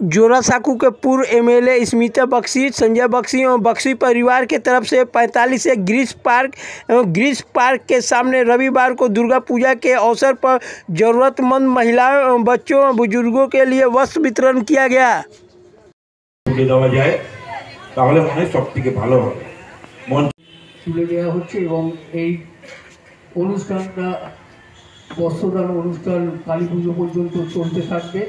जोरासांको के पूर्व एमएलए स्मिता बख्शी, संजय बख्शी एवं बख्शी परिवार के तरफ से 45 से ग्रीस पार्क के सामने रविवार को दुर्गा पूजा के अवसर पर जरूरतमंद महिलाओं एवं बच्चों और बुजुर्गों के लिए वस्त्र वितरण किया गया। দেওয়া যায় তাহলে মনে হয় সবথেকে ভালো হবে। তুলে দেওয়া হচ্ছে এবং এই অনুষ্ঠানটা বস্ত্রদান অনুষ্ঠান কালী পুজো পর্যন্ত চলতে থাকবে।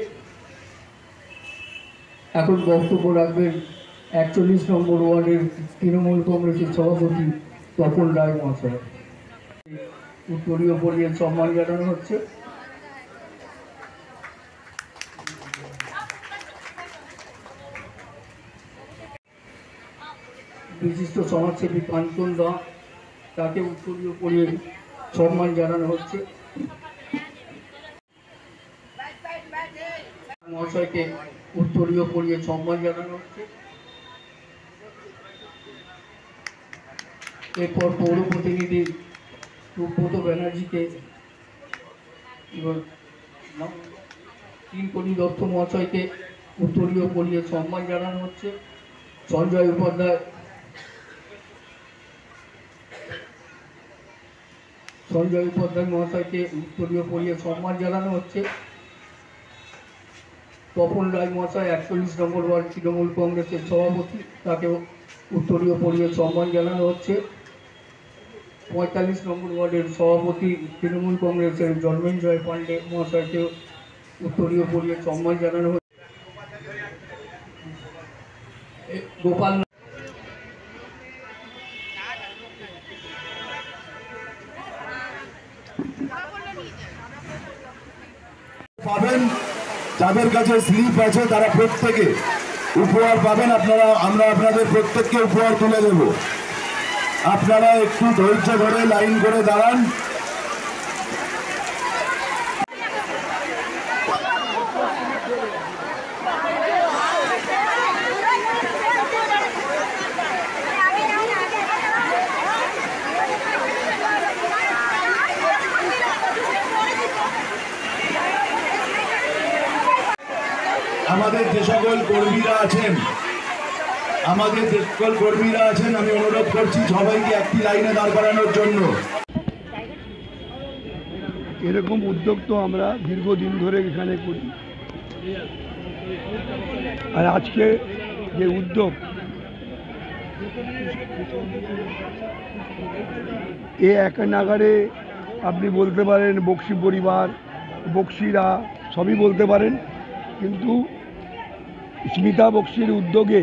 এখন বক্তব্য রাখবেন 41 নম্বর ওয়ার্ডের তৃণমূল কংগ্রেসের সভাপতি তপন রায় মহাশয়। উত্তরীয় পরিয়ে সম্মান জানানো হচ্ছে। বিশিষ্ট সমাজসেবী কাঞ্চন দা, তাকে উত্তরীয় পরিয়ে সম্মান জানানো হচ্ছে। মহাশয়কে উত্তরীয় পরিয়ে সম্মান জানানো হচ্ছে। এরপর পৌর প্রতিনিধি সুব্রত ব্যানার্জিকে কিঙ্করী দত্ত মহাশয়কে উত্তরীয় পরিয়ে সম্মান জানানো হচ্ছে। সঞ্জয় উপাধ্যায় মহাশয়কে উত্তরীয় পরিয়ে সম্মান জানানো হচ্ছে। তপন রায় মহাশয় 41 নম্বর ওয়ার্ড তৃণমূল কংগ্রেসের সভাপতি, তাকে উত্তরীয় পরিয়ে সম্মান জানানো হচ্ছে। 45 নম্বর ওয়ার্ডের সভাপতি তৃণমূল কংগ্রেসের জন্মেঞ্জয় পাণ্ডে মহাশয়কে উত্তরীয় পরিয়ে সম্মান জানানো হচ্ছে। গোপাল পাবেন, যাদের কাছে স্লিপ আছে তারা প্রত্যেকে উপহার পাবেন। আমরা আপনাদের প্রত্যেককে উপহার তুলে দেব। আপনারা একটু ধৈর্য ধরে লাইন করে দাঁড়ান। আমাদের যে সকল কর্মীরা আছেন আমি অনুরোধ করছি সবাইকে একটি লাইনে দাঁড় করানোর জন্য। এরকম উদ্যোগ তো আমরা দীর্ঘদিন ধরে এখানে করি, আর আজকে যে উদ্যোগ এ এক নাগারে আপনি বলতে পারেন বক্সি পরিবার, বক্সিরা সবই বলতে পারেন, কিন্তু স্মিতা বক্সির উদ্যোগে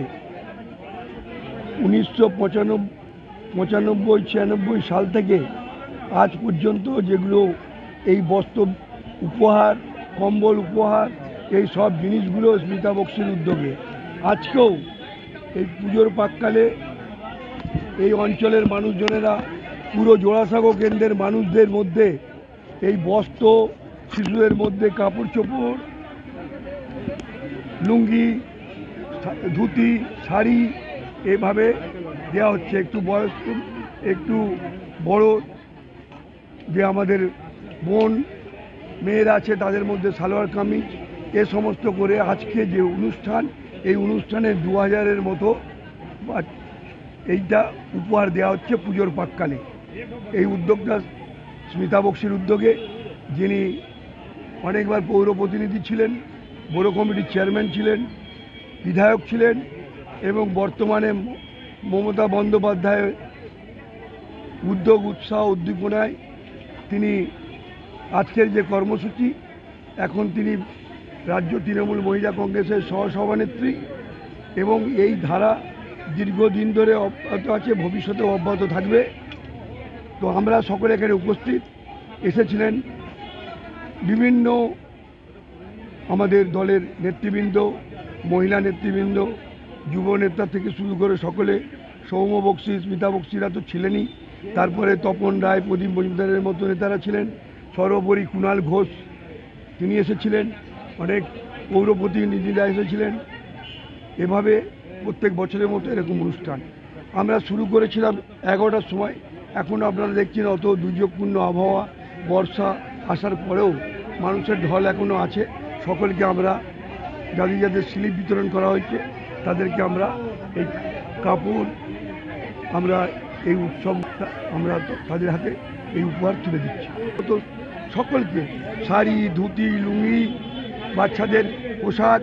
1995-96 সাল থেকে আজ পর্যন্ত যেগুলো এই বস্ত্র উপহার, কম্বল উপহার, এই সব জিনিসগুলো স্মিতা বক্সির উদ্যোগে। আজকেও এই পুজোর প্রাক্কালে এই অঞ্চলের মানুষজনেরা পুরো জোড়াসাঁকো কেন্দ্রের মানুষদের মধ্যে এই বস্ত্র, শিশুদের মধ্যে কাপড় চোপড়, লুঙ্গি, ধুতি, শাড়ি এইভাবে দেওয়া হচ্ছে। একটু বয়স্ক, একটু বড় যে আমাদের বোন মেয়েরা আছে তাদের মধ্যে সালোয়ার কামিজ, এ সমস্ত করে আজকে যে অনুষ্ঠান, এই অনুষ্ঠানে 2000-এর মতো এইটা উপহার দেওয়া হচ্ছে পুজোর প্রাক্কালে। এই উদ্যোগটা স্মিতা বক্সির উদ্যোগে, যিনি অনেকবার পৌর প্রতিনিধি ছিলেন, বড় কমিটির চেয়ারম্যান ছিলেন, বিধায়ক ছিলেন এবং বর্তমানে মমতা বন্দ্যোপাধ্যায়ের উদ্যোগ, উৎসাহ, উদ্দীপনায় তিনি আজকের যে কর্মসূচি, এখন তিনি রাজ্য তৃণমূল মহিলা কংগ্রেসের সহসভানেত্রী এবং এই ধারা দীর্ঘদিন ধরে অব্যাহত আছে, ভবিষ্যতেও অব্যাহত থাকবে। তো আমরা সকলে এখানে উপস্থিত এসেছিলেন বিভিন্ন আমাদের দলের নেতৃবৃন্দ, মহিলা নেতৃবৃন্দ, যুব নেতা থেকে শুরু করে সকলে, সৌম্য বক্সি, স্মিতা বক্সিরা তো ছিলেনই, তারপরে তপন রায়, প্রদীপ মজুমদারের মতো নেতারা ছিলেন, সর্বোপরি কুণাল ঘোষ তিনি এসেছিলেন, অনেক পৌর প্রতিনিধিরা এসেছিলেন। এভাবে প্রত্যেক বছরের মতো এরকম অনুষ্ঠান আমরা শুরু করেছিলাম 11টার সময়। এখন আপনারা দেখছেন অত দুর্যোগপূর্ণ আবহাওয়া, বর্ষা আসার পরেও মানুষের ঢল এখনও আছে। সকলকে আমরা যাদের যাদের স্লিপ বিতরণ করা হয়েছে তাদেরকে আমরা এই কাপড় আমরা এই উৎসব আমরা তাদের হাতে এই উপহার তুলে দিচ্ছি। তো সকলকে শাড়ি, ধুতি, লুঙ্গি, বাচ্চাদের পোশাক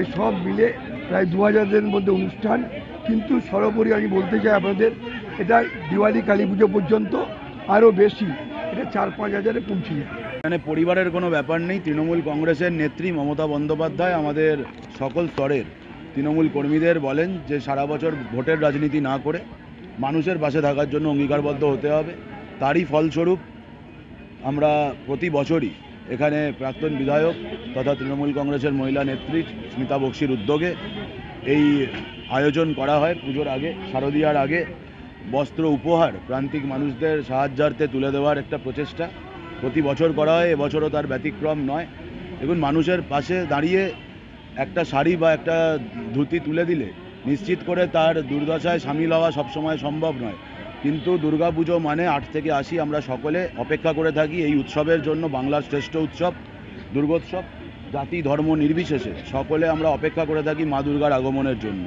এসব মিলে প্রায় 2000-এর মধ্যে অনুষ্ঠান। কিন্তু সর্বোপরি আমি বলতে চাই আপনাদের, এটা দিওয়ালি কালী পুজো পর্যন্ত আরও বেশি, এটা 4-5 হাজারে পৌঁছে যায়। এখানে পরিবারের কোনো ব্যাপার নেই। তৃণমূল কংগ্রেসের নেত্রী মমতা বন্দ্যোপাধ্যায় আমাদের সকল স্তরের তৃণমূল কর্মীদের বলেন যে সারা বছর ভোটের রাজনীতি না করে মানুষের পাশে থাকার জন্য অঙ্গীকারবদ্ধ হতে হবে। তারই ফলস্বরূপ আমরা প্রতি বছরই এখানে প্রাক্তন বিধায়ক তথা তৃণমূল কংগ্রেসের মহিলা নেত্রী স্মিতা বক্সির উদ্যোগে এই আয়োজন করা হয়। পুজোর আগে, শারদীয়ার আগে বস্ত্র উপহার প্রান্তিক মানুষদের সাহায্যার্থে তুলে দেওয়ার একটা প্রচেষ্টা প্রতি বছর করা হয়, এবছরও তার ব্যতিক্রম নয়। দেখুন, মানুষের পাশে দাঁড়িয়ে একটা শাড়ি বা একটা ধুতি তুলে দিলে নিশ্চিত করে তার দুর্দশায় সামিল হওয়া সবসময় সম্ভব নয়, কিন্তু দুর্গাপুজো মানে 8 থেকে 80 আমরা সকলে অপেক্ষা করে থাকি এই উৎসবের জন্য। বাংলার শ্রেষ্ঠ উৎসব দুর্গোৎসব, জাতি ধর্ম নির্বিশেষে সকলে আমরা অপেক্ষা করে থাকি মা দুর্গার আগমনের জন্য।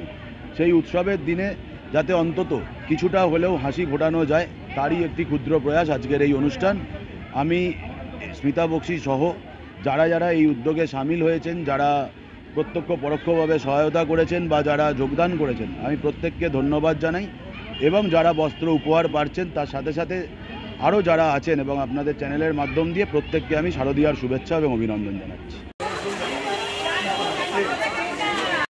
সেই উৎসবের দিনে যাতে অন্তত কিছুটা হলেও হাসি ফোটানো যায়, তারই একটি ক্ষুদ্র প্রয়াস আজকের এই অনুষ্ঠান। আমি স্মিতা বক্সি সহ যারা যারা এই উদ্যোগে সামিল হয়েছেন, যারা প্রত্যক্ষ পরোক্ষভাবে সহায়তা করেছেন বা যারা যোগদান করেছেন, আমি প্রত্যেককে ধন্যবাদ জানাই। এবং যারা বস্ত্র উপহার পাচ্ছেন তার সাথে সাথে আরও যারা আছেন এবং আপনাদের চ্যানেলের মাধ্যম দিয়ে প্রত্যেককে আমি শারদীয়ার শুভেচ্ছা এবং অভিনন্দন জানাচ্ছি।